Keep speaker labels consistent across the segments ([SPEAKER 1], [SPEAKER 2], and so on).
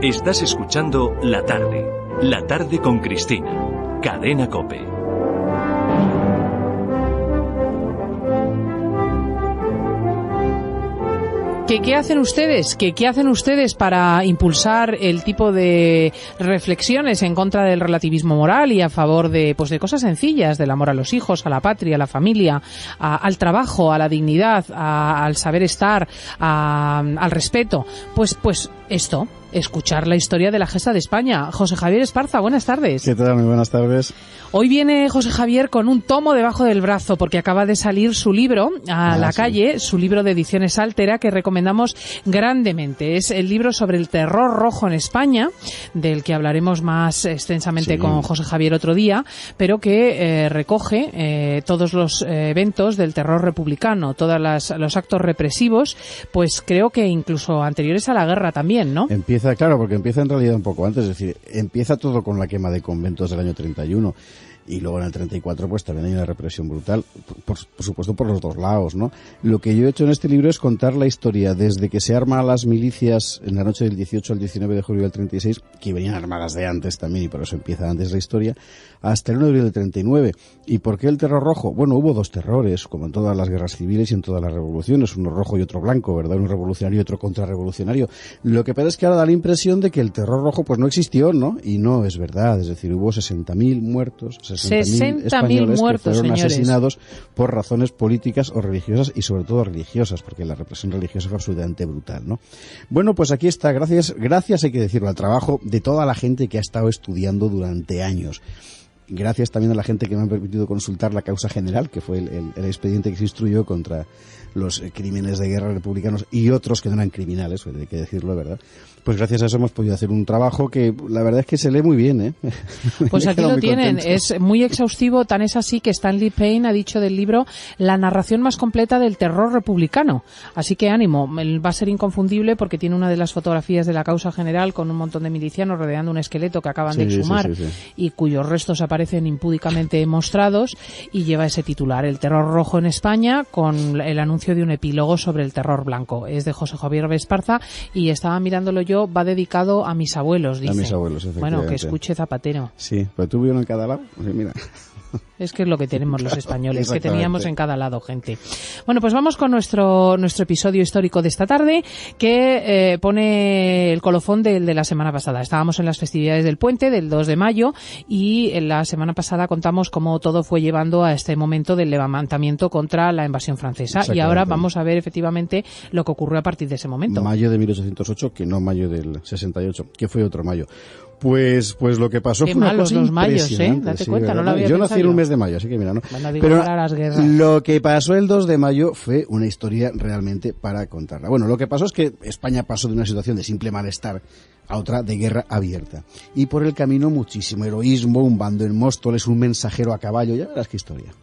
[SPEAKER 1] Estás escuchando La Tarde con Cristina, Cadena COPE.
[SPEAKER 2] ¿Qué hacen ustedes? ¿Qué hacen ustedes para impulsar el tipo de reflexiones en contra del relativismo moral y a favor de cosas sencillas, del amor a los hijos, a la patria, a la familia, al trabajo, a la dignidad, al saber estar, al respeto? Pues esto, escuchar la historia de la gesta de España. José Javier Esparza, buenas tardes.
[SPEAKER 3] ¿Qué tal? Muy buenas tardes.
[SPEAKER 2] Hoy viene José Javier con un tomo debajo del brazo porque acaba de salir su libro a la calle, su libro de Ediciones Altera, que recomendamos grandemente. Es el libro sobre el terror rojo en España, del que hablaremos más extensamente con José Javier otro día, pero que recoge todos los eventos del terror republicano, todos los actos represivos, pues creo que incluso anteriores a la guerra también, ¿no?
[SPEAKER 3] Claro, porque empieza en realidad un poco antes, es decir, empieza todo con la quema de conventos del año 31. Y luego en el 34 pues también hay una represión brutal, por supuesto por los dos lados, ¿no? Lo que yo he hecho en este libro es contar la historia desde que se arman las milicias en la noche del 18 al 19 de julio del 36, que venían armadas de antes también y por eso empieza antes la historia, hasta el 1 de abril del 39. ¿Y por qué el terror rojo? Bueno, hubo dos terrores, como en todas las guerras civiles y en todas las revoluciones, uno rojo y otro blanco, ¿verdad? Uno revolucionario y otro contrarrevolucionario. Lo que pasa es que ahora da la impresión de que el terror rojo pues no existió, ¿no? Y no es verdad, es decir, hubo 60.000 muertos, 60.000 españoles muertos, que fueron asesinados por razones políticas o religiosas y sobre todo religiosas, porque la represión religiosa fue absolutamente brutal, ¿no? Bueno, pues aquí está, gracias hay que decirlo, al trabajo de toda la gente que ha estado estudiando durante años. Gracias también a la gente que me ha permitido consultar la causa general, que fue el expediente que se instruyó contra los crímenes de guerra republicanos y otros que no eran criminales, hay que decirlo, ¿verdad? Pues gracias a eso hemos podido hacer un trabajo que la verdad es que se lee muy bien, ¿eh?
[SPEAKER 2] Pues aquí lo tienen, es muy exhaustivo, tan es así que Stanley Payne ha dicho del libro la narración más completa del terror republicano. Así que ánimo, va a ser inconfundible porque tiene una de las fotografías de la causa general con un montón de milicianos rodeando un esqueleto que acaban de exhumar y cuyos restos aparecen impúdicamente mostrados, y lleva ese titular, El terror rojo en España, con el anuncio de un epílogo sobre el terror blanco. Es de José Javier Esparza y estaba mirándolo yo, va dedicado a mis abuelos, dice.
[SPEAKER 3] A mis abuelos, efectivamente.
[SPEAKER 2] Bueno, que escuche Zapatero.
[SPEAKER 3] Sí, pero tú vives en cada lado, mira.
[SPEAKER 2] Es que es lo que tenemos los españoles, que teníamos en cada lado gente. Bueno, pues vamos con nuestro episodio histórico de esta tarde, que pone el colofón del de la semana pasada. Estábamos en las festividades del puente, del 2 de mayo, y en la semana pasada contamos cómo todo fue llevando a este momento del levantamiento contra la invasión francesa. Y ahora vamos a ver efectivamente lo que ocurrió a partir de ese momento.
[SPEAKER 3] Mayo de 1808, que no mayo del 68, que fue otro mayo. Pues lo que pasó fue una cosa
[SPEAKER 2] los mayos,
[SPEAKER 3] impresionante.
[SPEAKER 2] Date cuenta, no lo había
[SPEAKER 3] Yo
[SPEAKER 2] pensado
[SPEAKER 3] nací en un mes de mayo, así que mira, ¿no?
[SPEAKER 2] Pero a las guerras.
[SPEAKER 3] Lo que pasó el 2 de mayo fue una historia realmente para contarla. Bueno, lo que pasó es que España pasó de una situación de simple malestar a otra de guerra abierta. Y por el camino muchísimo heroísmo, un bando en Móstoles, un mensajero a caballo, ya verás qué historia.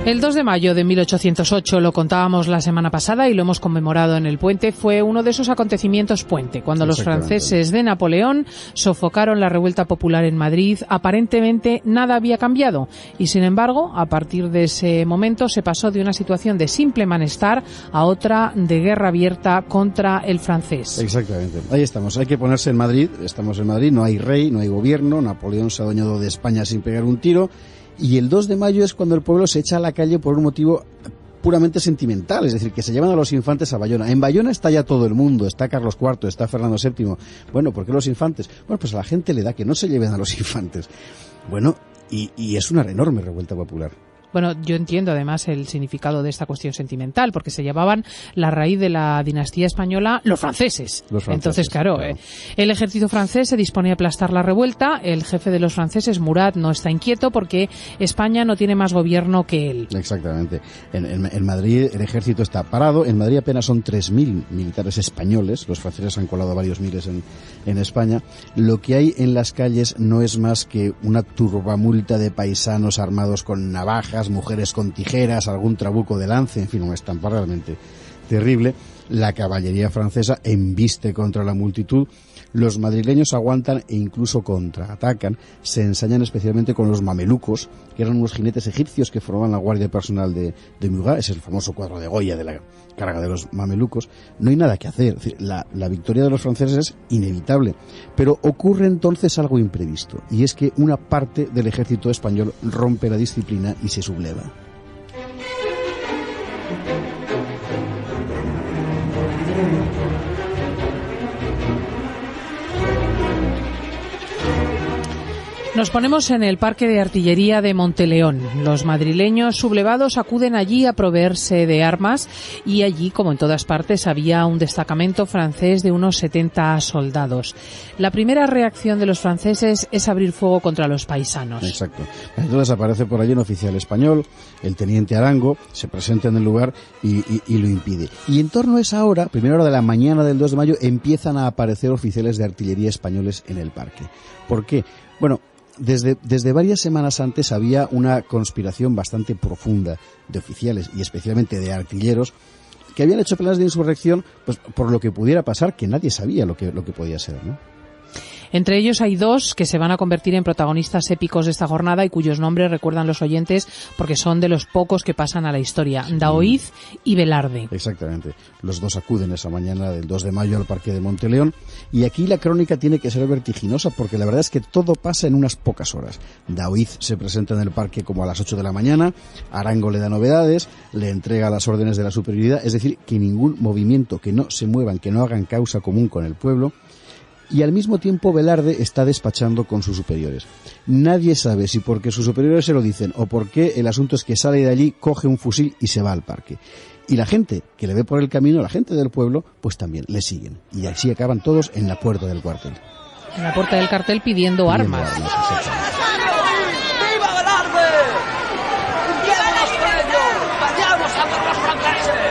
[SPEAKER 2] El 2 de mayo de 1808, lo contábamos la semana pasada y lo hemos conmemorado en el puente, fue uno de esos acontecimientos puente, cuando los franceses de Napoleón sofocaron la revuelta popular en Madrid. Aparentemente nada había cambiado y, sin embargo, a partir de ese momento se pasó de una situación de simple malestar a otra de guerra abierta contra el francés.
[SPEAKER 3] Exactamente. Ahí estamos. Hay que ponerse en Madrid. Estamos en Madrid. No hay rey, no hay gobierno. Napoleón se ha adueñado de España sin pegar un tiro. Y el 2 de mayo es cuando el pueblo se echa a la calle por un motivo puramente sentimental, es decir, que se llevan a los infantes a Bayona. En Bayona está ya todo el mundo, está Carlos IV, está Fernando VII. Bueno, ¿por qué los infantes? Bueno, pues a la gente le da que no se lleven a los infantes. Bueno, y es una enorme revuelta popular.
[SPEAKER 2] Bueno, yo entiendo además el significado de esta cuestión sentimental, porque se llevaban la raíz de la dinastía española los franceses. Entonces, claro, el ejército francés se dispone a aplastar la revuelta. El jefe de los franceses, Murat, no está inquieto porque España no tiene más gobierno que él.
[SPEAKER 3] Exactamente. En Madrid el ejército está parado. En Madrid apenas son 3.000 militares españoles. Los franceses han colado varios miles en España. Lo que hay en las calles no es más que una turbamulta de paisanos armados con navajas, mujeres con tijeras, algún trabuco de lance, en fin, una estampa realmente terrible. la caballería francesa embiste contra la multitud, los madrileños aguantan e incluso contraatacan, se ensañan especialmente con los mamelucos, que eran unos jinetes egipcios que formaban la guardia personal de Murat, es el famoso cuadro de Goya de la carga de los mamelucos. No hay nada que hacer, es decir, la victoria de los franceses es inevitable, pero ocurre entonces algo imprevisto, y es que una parte del ejército español rompe la disciplina y se subleva.
[SPEAKER 2] Nos ponemos en el Parque de Artillería de Monteleón. Los madrileños sublevados acuden allí a proveerse de armas y allí, como en todas partes, había un destacamento francés de unos 70 soldados. La primera reacción de los franceses es abrir fuego contra los paisanos.
[SPEAKER 3] Exacto. Entonces aparece por allí un oficial español, el teniente Arango, se presenta en el lugar y lo impide. Y en torno a esa hora, primera hora de la mañana del 2 de mayo, empiezan a aparecer oficiales de artillería españoles en el parque. ¿Por qué? Bueno, desde varias semanas antes había una conspiración bastante profunda de oficiales y especialmente de artilleros que habían hecho planes de insurrección, pues por lo que pudiera pasar, que nadie sabía lo que podía ser, ¿no?
[SPEAKER 2] Entre ellos hay dos que se van a convertir en protagonistas épicos de esta jornada y cuyos nombres recuerdan los oyentes porque son de los pocos que pasan a la historia, Daoíz y Velarde.
[SPEAKER 3] Exactamente. Los dos acuden esa mañana del 2 de mayo al Parque de Monteleón y aquí la crónica tiene que ser vertiginosa porque la verdad es que todo pasa en unas pocas horas. Daoíz se presenta en el parque como a las 8 de la mañana, Arango le da novedades, le entrega las órdenes de la superioridad, es decir, que ningún movimiento, que no se muevan, que no hagan causa común con el pueblo. Y al mismo tiempo Velarde está despachando con sus superiores. Nadie sabe si porque sus superiores se lo dicen o porque el asunto es que sale de allí, coge un fusil y se va al parque. Y la gente que le ve por el camino, la gente del pueblo, pues también le siguen. Y así acaban todos en la puerta del cuartel.
[SPEAKER 2] En la puerta del cartel pidiendo armas.
[SPEAKER 4] ¡Viva Velarde! ¡Viva los premios! ¡Vayamos a por los franceses!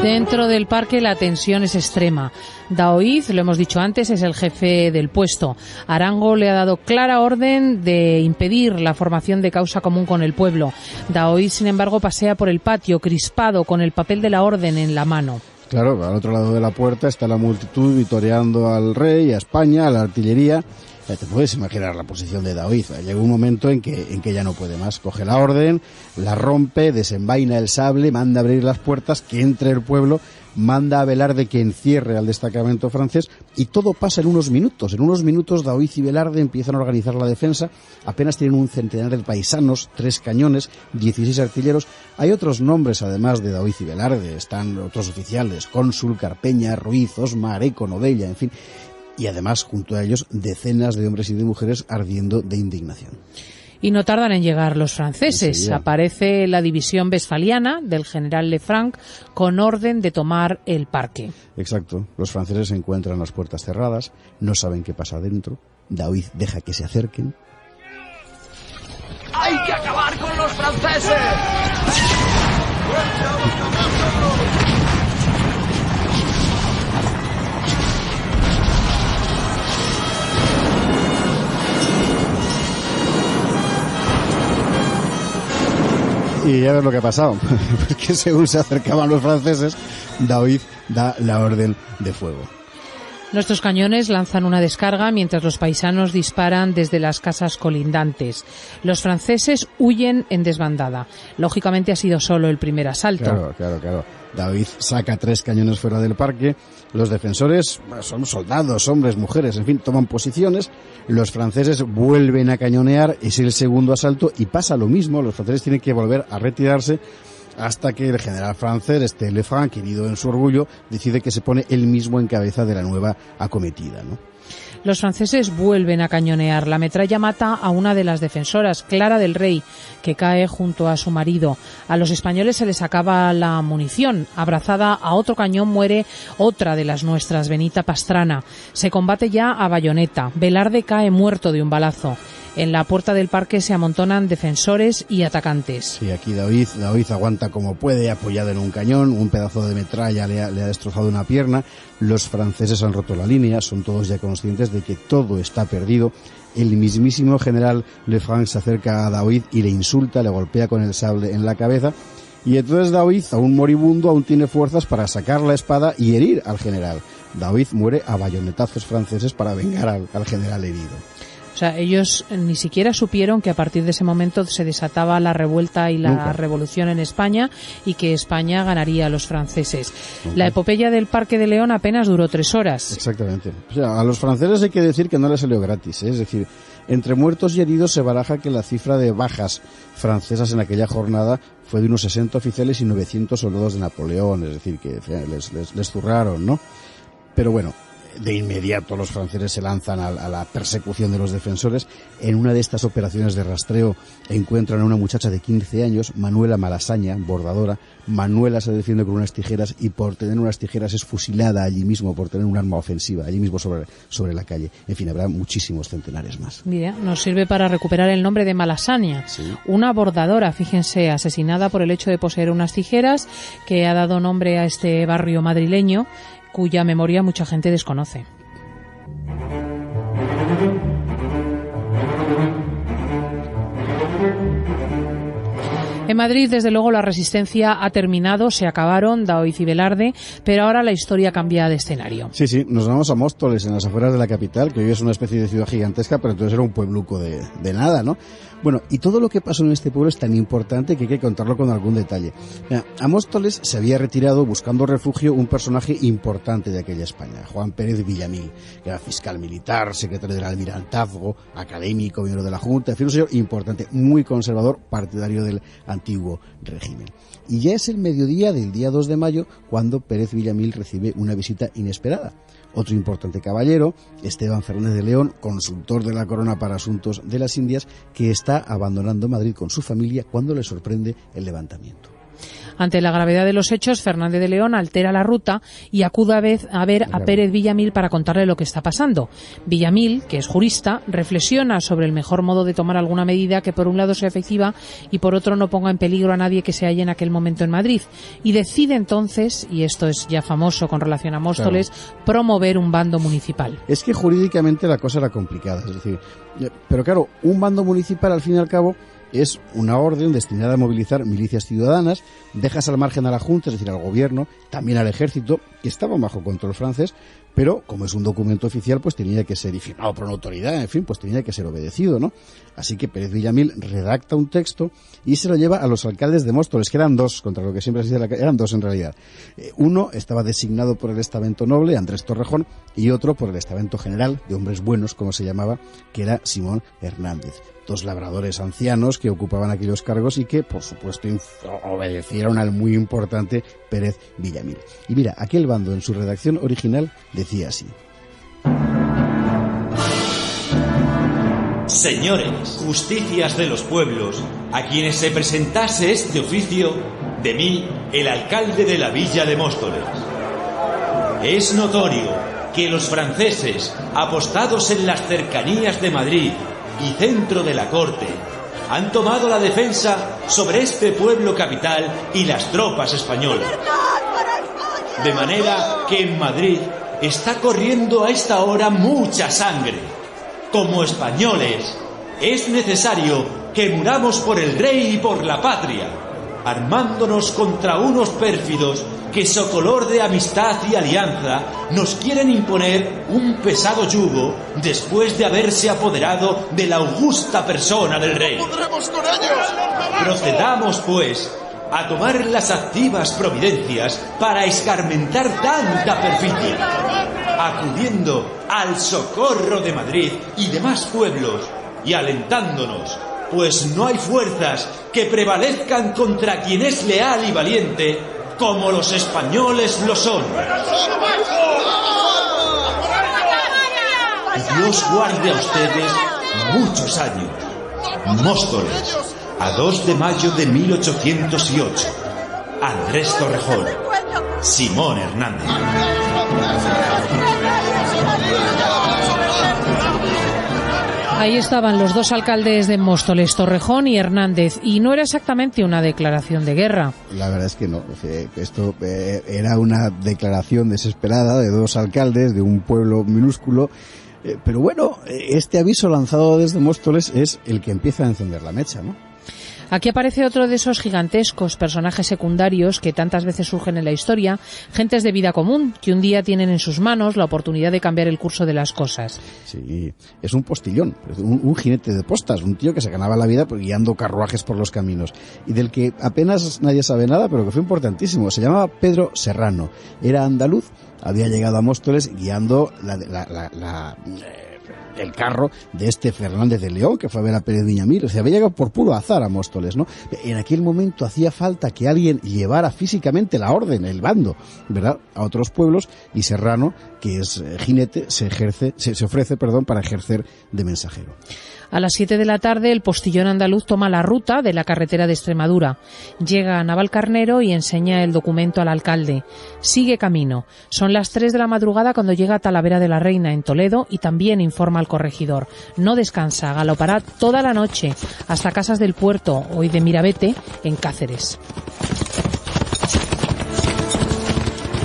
[SPEAKER 2] Dentro del parque la tensión es extrema. Daoíz, lo hemos dicho antes, es el jefe del puesto. Arango le ha dado clara orden de impedir la formación de causa común con el pueblo. Daoíz, sin embargo, pasea por el patio, crispado, con el papel de la orden en la mano.
[SPEAKER 3] Claro, al otro lado de la puerta está la multitud vitoreando al rey, a España, a la artillería. Te puedes imaginar la posición de Daoíz. Llega un momento en que ya no puede más. Coge la orden, la rompe, desenvaina el sable, manda a abrir las puertas, que entre el pueblo, manda a Velarde que encierre al destacamento francés y todo pasa en unos minutos. En unos minutos Daoíz y Velarde empiezan a organizar la defensa. Apenas tienen un centenar de paisanos, 3 cañones, 16 artilleros. Hay otros nombres además de Daoíz y Velarde. Están otros oficiales, Cónsul, Carpeña, Ruiz, Osma, Areco, Novella, en fin. Y además, junto a ellos, decenas de hombres y de mujeres ardiendo de indignación.
[SPEAKER 2] Y no tardan en llegar los franceses.
[SPEAKER 3] Enseguida.
[SPEAKER 2] Aparece la división westfaliana del general Lefranc con orden de tomar el parque.
[SPEAKER 3] Exacto. Los franceses se encuentran las puertas cerradas, no saben qué pasa dentro. Daoíz deja que se acerquen.
[SPEAKER 4] ¡Hay que acabar con los franceses!
[SPEAKER 3] Y ya ves lo que ha pasado, porque según se acercaban los franceses, Daoíz da la orden de fuego.
[SPEAKER 2] Nuestros cañones lanzan una descarga mientras los paisanos disparan desde las casas colindantes. Los franceses huyen en desbandada. Lógicamente ha sido solo el primer asalto.
[SPEAKER 3] Claro. Daoíz saca 3 cañones fuera del parque. Los defensores son soldados, hombres, mujeres, en fin, toman posiciones. Los franceses vuelven a cañonear. Es el segundo asalto y pasa lo mismo. Los franceses tienen que volver a retirarse hasta que el general francés, Lefranc, herido en su orgullo, decide que se pone él mismo en cabeza de la nueva acometida, ¿no?
[SPEAKER 2] Los franceses vuelven a cañonear. La metralla mata a una de las defensoras, Clara del Rey, que cae junto a su marido. A los españoles se les acaba la munición. Abrazada a otro cañón muere otra de las nuestras, Benita Pastrana. Se combate ya a bayoneta. Velarde cae muerto de un balazo. En la puerta del parque se amontonan defensores y atacantes.
[SPEAKER 3] Sí, aquí David aguanta como puede, apoyado en un cañón, un pedazo de metralla le ha destrozado una pierna, los franceses han roto la línea, son todos ya conscientes de que todo está perdido. El mismísimo general Lefranc se acerca a David y le insulta, le golpea con el sable en la cabeza, y entonces David, aún moribundo, aún tiene fuerzas para sacar la espada y herir al general. David muere a bayonetazos franceses para vengar al general herido.
[SPEAKER 2] O sea, ellos ni siquiera supieron que a partir de ese momento se desataba la revuelta y la revolución en España y que España ganaría a los franceses. La epopeya del Parque de León apenas duró 3 horas.
[SPEAKER 3] Exactamente. O sea, a los franceses hay que decir que no les salió gratis, ¿eh? Es decir, entre muertos y heridos se baraja que la cifra de bajas francesas en aquella jornada fue de unos 60 oficiales y 900 soldados de Napoleón, es decir, que les zurraron, ¿no? Pero bueno, de inmediato los franceses se lanzan a la persecución de los defensores. En una de estas operaciones de rastreo encuentran a una muchacha de 15 años, Manuela Malasaña, bordadora. Manuela se defiende con unas tijeras y por tener unas tijeras es fusilada allí mismo, por tener un arma ofensiva, allí mismo sobre la calle. En fin, habrá muchísimos centenares más.
[SPEAKER 2] Mira, nos sirve para recuperar el nombre de Malasaña, sí. Una bordadora, fíjense, asesinada por el hecho de poseer unas tijeras, que ha dado nombre a este barrio madrileño, cuya memoria mucha gente desconoce. En Madrid, desde luego, la resistencia ha terminado, se acabaron Daoiz y Velarde, pero ahora la historia cambia de escenario.
[SPEAKER 3] Sí, nos vamos a Móstoles, en las afueras de la capital, que hoy es una especie de ciudad gigantesca, pero entonces era un puebluco de nada, ¿no? Bueno, y todo lo que pasó en este pueblo es tan importante que hay que contarlo con algún detalle. Mira, a Móstoles se había retirado buscando refugio un personaje importante de aquella España, Juan Pérez Villamil, que era fiscal militar, secretario del Almirantazgo, académico, miembro de la Junta, en fin, un señor importante, muy conservador, partidario del antiguo régimen. Y ya es el mediodía del día 2 de mayo cuando Pérez Villamil recibe una visita inesperada. Otro importante caballero, Esteban Fernández de León, consultor de la corona para asuntos de las Indias, que está abandonando Madrid con su familia cuando le sorprende el levantamiento.
[SPEAKER 2] Ante la gravedad de los hechos, Fernández de León altera la ruta y acude a ver a Pérez Villamil para contarle lo que está pasando. Villamil, que es jurista, reflexiona sobre el mejor modo de tomar alguna medida que por un lado sea efectiva y por otro no ponga en peligro a nadie que se halle en aquel momento en Madrid. Y decide entonces, y esto es ya famoso con relación a Móstoles, promover un bando municipal.
[SPEAKER 3] Es que jurídicamente la cosa era complicada, es decir, pero claro, un bando municipal al fin y al cabo es una orden destinada a movilizar milicias ciudadanas, dejas al margen a la Junta, es decir, al gobierno, también al ejército, que estaban bajo control francés, pero como es un documento oficial, pues tenía que ser firmado por una autoridad, en fin, pues tenía que ser obedecido, ¿no? Así que Pérez Villamil redacta un texto y se lo lleva a los alcaldes de Móstoles, que eran 2, contra lo que siempre se dice, eran 2 en realidad. Uno estaba designado por el estamento noble, Andrés Torrejón, y otro por el estamento general, de hombres buenos, como se llamaba, que era Simón Hernández. 2 labradores ancianos que ocupaban aquellos cargos y que, por supuesto, obedecieron al muy importante Pérez Villamil. Y mira, aquel bando en su redacción original decía así:
[SPEAKER 5] Señores, justicias de los pueblos, a quienes se presentase este oficio, de mí, el alcalde de la villa de Móstoles. Es notorio que los franceses, apostados en las cercanías de Madrid y centro de la corte, han tomado la defensa sobre este pueblo capital y las tropas españolas. De manera que en Madrid está corriendo a esta hora mucha sangre. Como españoles, es necesario que muramos por el rey y por la patria, armándonos contra unos pérfidos que, socolor de amistad y alianza, nos quieren imponer un pesado yugo después de haberse apoderado de la augusta persona del rey.
[SPEAKER 6] ¡Podremos con ellos!
[SPEAKER 5] Procedamos, pues, a tomar las activas providencias para escarmentar tanta perfidia, acudiendo al socorro de Madrid y demás pueblos y alentándonos, pues no hay fuerzas que prevalezcan contra quien es leal y valiente como los españoles lo son. Dios guarde a ustedes muchos años. Móstoles, a 2 de mayo de 1808. Andrés Torrejón, Simón Hernández.
[SPEAKER 2] Ahí estaban los dos alcaldes de Móstoles, Torrejón y Hernández, y no era exactamente una declaración de guerra.
[SPEAKER 3] La verdad es que no. Esto era una declaración desesperada de dos alcaldes de un pueblo minúsculo. Pero bueno, este aviso lanzado desde Móstoles es el que empieza a encender la mecha, ¿no?
[SPEAKER 2] Aquí aparece otro de esos gigantescos personajes secundarios que tantas veces surgen en la historia, gentes de vida común, que un día tienen en sus manos la oportunidad de cambiar el curso de las cosas.
[SPEAKER 3] Sí, es un postillón, un jinete de postas, un tío que se ganaba la vida guiando carruajes por los caminos, y del que apenas nadie sabe nada, pero que fue importantísimo. Se llamaba Pedro Serrano, era andaluz, había llegado a Móstoles guiando el carro de este Fernández de León, que fue a ver a Pérez Viñamil. O sea, había llegado por puro azar a Móstoles, ¿no? En aquel momento hacía falta que alguien llevara físicamente la orden, el bando, ¿verdad?, a otros pueblos, y Serrano, que es jinete, se ofrece para ejercer de mensajero.
[SPEAKER 2] A las 7 de la tarde, el postillón andaluz toma la ruta de la carretera de Extremadura. Llega a Navalcarnero y enseña el documento al alcalde. Sigue camino. Son las 3 de la madrugada cuando llega a Talavera de la Reina, en Toledo, y también informa al corregidor. No descansa, galopará toda la noche hasta Casas del Puerto, hoy de Mirabete, en Cáceres.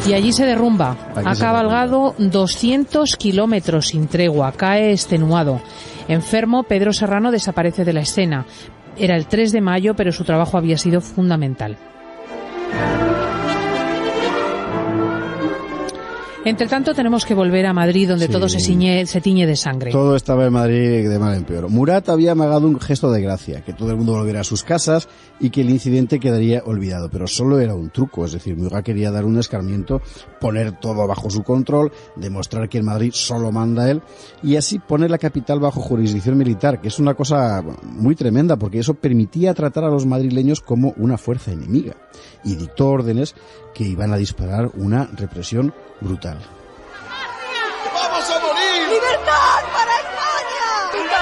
[SPEAKER 2] Y allí se derrumba. Ha cabalgado 200 kilómetros sin tregua. Cae extenuado. Enfermo, Pedro Serrano desaparece de la escena. Era el 3 de mayo, pero su trabajo había sido fundamental. Entre tanto, tenemos que volver a Madrid, donde todo se tiñe de sangre.
[SPEAKER 3] Todo estaba en Madrid de mal en peor. Murat había amagado un gesto de gracia, que todo el mundo volviera a sus casas y que el incidente quedaría olvidado. Pero solo era un truco, es decir, Murat quería dar un escarmiento, poner todo bajo su control, demostrar que en Madrid solo manda él, y así poner la capital bajo jurisdicción militar, que es una cosa muy tremenda, porque eso permitía tratar a los madrileños como una fuerza enemiga. Y dictó órdenes que iban a disparar una represión brutal.
[SPEAKER 4] ¡Vamos a morir! ¡Libertad para España! ¡Viva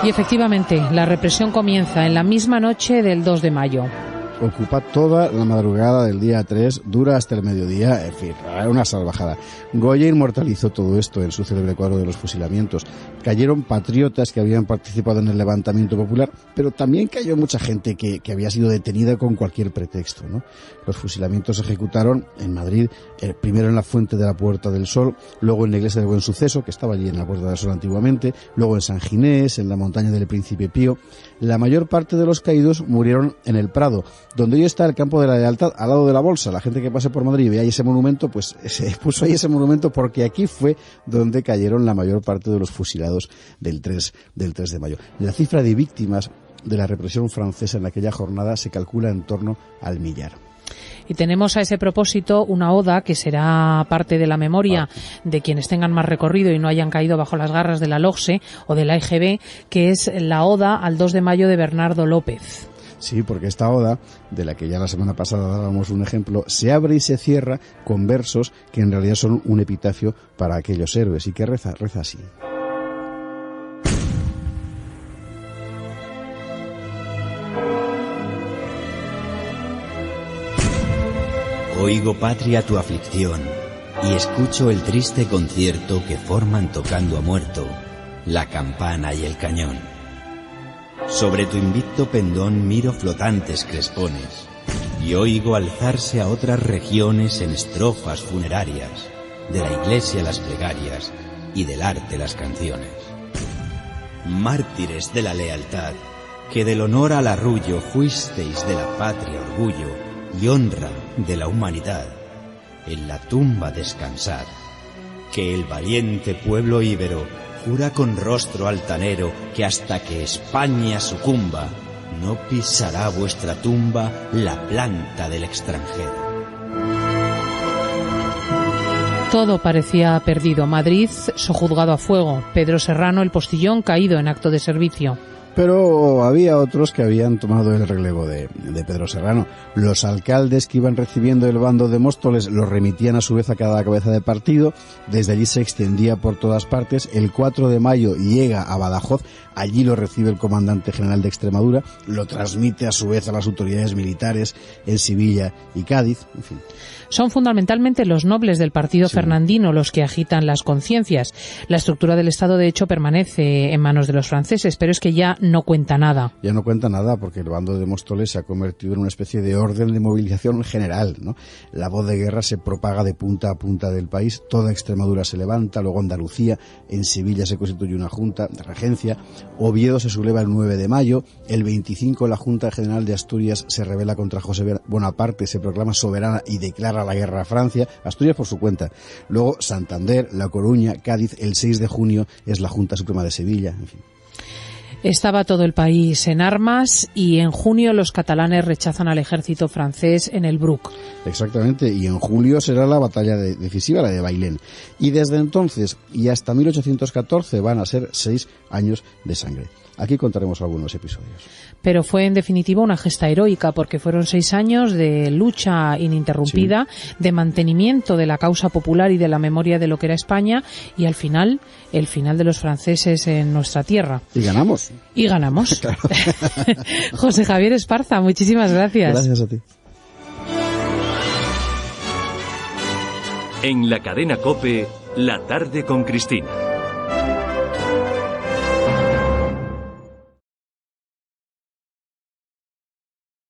[SPEAKER 4] la
[SPEAKER 2] Y efectivamente, la represión comienza en la misma noche del 2 de mayo.
[SPEAKER 3] Ocupa toda la madrugada del día 3, dura hasta el mediodía, en fin, una salvajada. Goya inmortalizó todo esto en su célebre cuadro de los fusilamientos. Cayeron patriotas que habían participado en el levantamiento popular, pero también cayó mucha gente que había sido detenida con cualquier pretexto, ¿no? Los fusilamientos se ejecutaron en Madrid, primero en la Fuente de la Puerta del Sol, luego en la Iglesia del Buen Suceso, que estaba allí en la Puerta del Sol antiguamente, luego en San Ginés, en la montaña del Príncipe Pío. La mayor parte de los caídos murieron en el Prado, donde hoy está el Campo de la Lealtad, al lado de la Bolsa. La gente que pase por Madrid y vea ahí ese monumento, pues se puso ahí ese monumento porque aquí fue donde cayeron la mayor parte de los fusilados del 3 de mayo. La cifra de víctimas de la represión francesa en aquella jornada se calcula en torno al 1.000.000.
[SPEAKER 2] Y tenemos a ese propósito una oda que será parte de la memoria de quienes tengan más recorrido y no hayan caído bajo las garras de la LOGSE o de la EGB, que es la oda al 2 de mayo de Bernardo López.
[SPEAKER 3] Sí, porque esta oda, de la que ya la semana pasada dábamos un ejemplo, se abre y se cierra con versos que en realidad son un epitafio para aquellos héroes, y que reza así.
[SPEAKER 6] Oigo, patria, tu aflicción, y escucho el triste concierto que forman tocando a muerto la campana y el cañón. Sobre tu invicto pendón miro flotantes crespones, y oigo alzarse a otras regiones en estrofas funerarias, de la iglesia las plegarias y del arte las canciones. Mártires de la lealtad, que del honor al arrullo fuisteis de la patria orgullo y honra de la humanidad, en la tumba descansad, que el valiente pueblo íbero jura con rostro altanero que hasta que España sucumba no pisará vuestra tumba la planta del extranjero.
[SPEAKER 2] Todo parecía perdido. Madrid sojuzgado a fuego. Pedro Serrano, el postillón, caído en acto de servicio.
[SPEAKER 3] Pero había otros que habían tomado el relevo de Pedro Serrano. Los alcaldes que iban recibiendo el bando de Móstoles los remitían a su vez a cada cabeza de partido. Desde allí se extendía por todas partes. El 4 de mayo llega a Badajoz. Allí lo recibe el comandante general de Extremadura. Lo transmite a su vez a las autoridades militares en Sevilla y Cádiz. En fin.
[SPEAKER 2] Son fundamentalmente los nobles del partido fernandino los que agitan las conciencias. La estructura del Estado, de hecho, permanece en manos de los franceses, pero es que ya no cuenta nada.
[SPEAKER 3] Ya no cuenta nada porque el bando de Móstoles se ha convertido en una especie de orden de movilización general, ¿no? La voz de guerra se propaga de punta a punta del país, toda Extremadura se levanta, luego Andalucía, en Sevilla se constituye una junta de regencia, Oviedo se subleva el 9 de mayo, el 25 la Junta General de Asturias se rebela contra José Bonaparte, se proclama soberana y declara la guerra a Francia, Asturias por su cuenta. Luego Santander, La Coruña, Cádiz, el 6 de junio es la Junta Suprema de Sevilla, en fin.
[SPEAKER 2] Estaba todo el país en armas y en junio los catalanes rechazan al ejército francés en el Bruc.
[SPEAKER 3] Exactamente, y en julio será la batalla decisiva, la de Bailén. Y desde entonces y hasta 1814 van a ser 6 años de sangre. Aquí contaremos algunos episodios.
[SPEAKER 2] Pero fue en definitiva una gesta heroica porque fueron 6 años de lucha ininterrumpida, de mantenimiento de la causa popular y de la memoria de lo que era España y al final, el final de los franceses en nuestra tierra.
[SPEAKER 3] Y ganamos.
[SPEAKER 2] Y ganamos. Claro. José Javier Esparza, muchísimas gracias.
[SPEAKER 3] Gracias a ti.
[SPEAKER 1] En la cadena COPE, La tarde con Cristina.